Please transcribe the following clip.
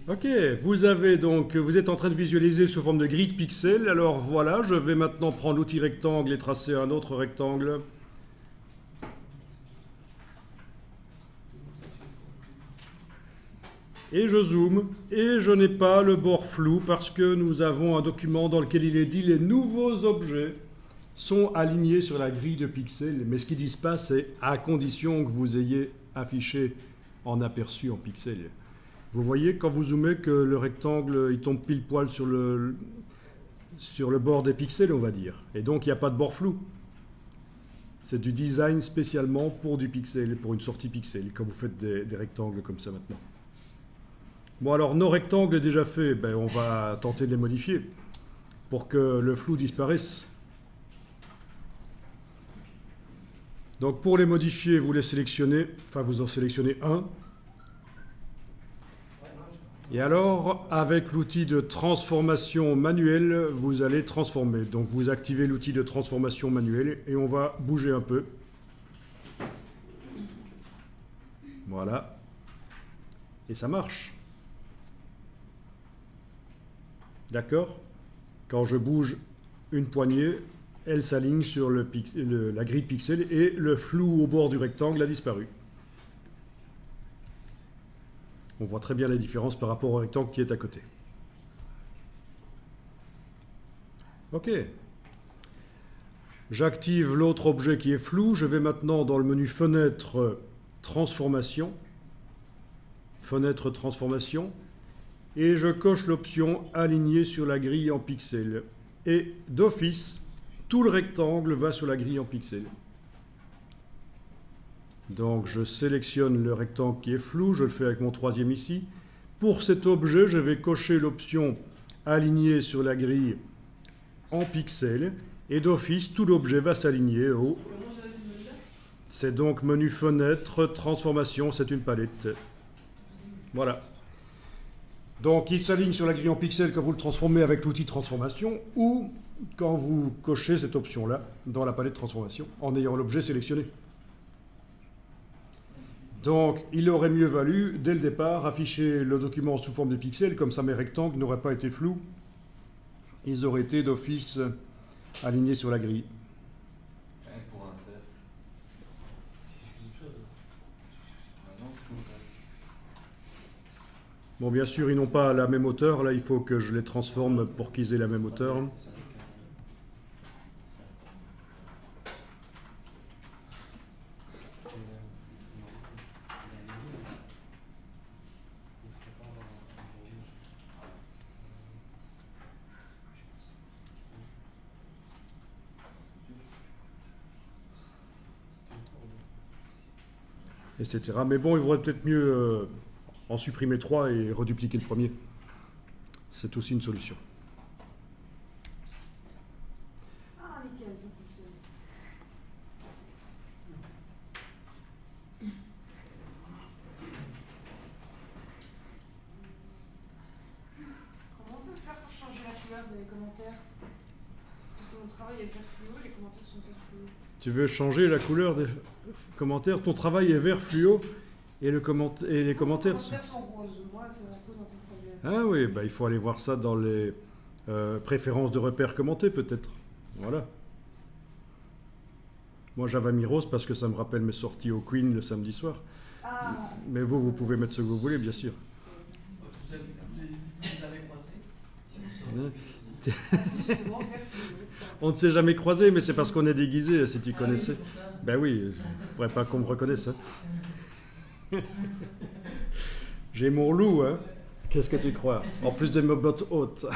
Ok, vous êtes en train de visualiser sous forme de grille de pixels. Alors voilà, je vais maintenant prendre l'outil rectangle et tracer un autre rectangle. Et je zoome, et je n'ai pas le bord flou parce que nous avons un document dans lequel il est dit les nouveaux objets sont alignés sur la grille de pixels. Mais ce qu'ils disent pas, c'est à condition que vous ayez affiché en aperçu en pixels. Vous voyez quand vous zoomez que le rectangle il tombe pile poil sur le bord des pixels, on va dire. Et donc il n'y a pas de bord flou. C'est du design spécialement pour du pixel, pour une sortie pixel, quand vous faites des rectangles comme ça maintenant. Bon alors nos rectangles déjà faits, on va tenter de les modifier pour que le flou disparaisse. Donc pour les modifier, vous les sélectionnez, enfin vous en sélectionnez un. Et alors, avec l'outil de transformation manuelle, vous allez transformer. Donc vous activez l'outil de transformation manuelle et on va bouger un peu. Voilà. Et ça marche. D'accord? Quand je bouge une poignée, elle s'aligne sur la grille de pixels et le flou au bord du rectangle a disparu. On voit très bien la différence par rapport au rectangle qui est à côté. Ok. J'active l'autre objet qui est flou. Je vais maintenant dans le menu Fenêtre, Transformation. Fenêtre, Transformation. Et je coche l'option Aligner sur la grille en pixels. Et d'office, tout le rectangle va sur la grille en pixels. Donc je sélectionne le rectangle qui est flou, je le fais avec mon troisième ici. Pour cet objet, je vais cocher l'option Aligner sur la grille en pixels. Et d'office, tout l'objet va s'aligner au... C'est donc menu Fenêtre, Transformation, c'est une palette. Voilà. Donc il s'aligne sur la grille en pixels quand vous le transformez avec l'outil transformation ou quand vous cochez cette option-là dans la palette transformation en ayant l'objet sélectionné. Donc il aurait mieux valu, dès le départ, afficher le document sous forme de pixels, comme ça mes rectangles n'auraient pas été flous. Ils auraient été d'office alignés sur la grille. Bon, bien sûr, ils n'ont pas la même hauteur. Là, il faut que je les transforme pour qu'ils aient la même hauteur. Etc. Mais bon, il vaudrait peut-être mieux en supprimer 3 et redupliquer le premier. C'est aussi une solution. Ah, nickel, ça fonctionne. Comment on peut faire pour changer la couleur des commentaires? Parce que mon travail est vert fluo, les commentaires sont vert fluo. Tu veux changer la couleur des commentaires? Ton travail est vert fluo et les commentaires... Les commentaires sont roses. Moi, ça me pose un peu problème. Ah oui, il faut aller voir ça dans les préférences de repères commentés peut-être. Voilà. Moi j'avais mis rose parce que ça me rappelle mes sorties au Queen le samedi soir. Ah. Mais vous pouvez mettre ce que vous voulez, bien sûr. Vous avez croisé? Justement, vert fluo. On ne s'est jamais croisé, mais c'est parce qu'on est déguisé, si tu connaissais. Ben oui, il ne faudrait pas qu'on me reconnaisse. Hein. J'ai mon loup, hein. Qu'est-ce que tu crois? En plus de mes bottes hautes.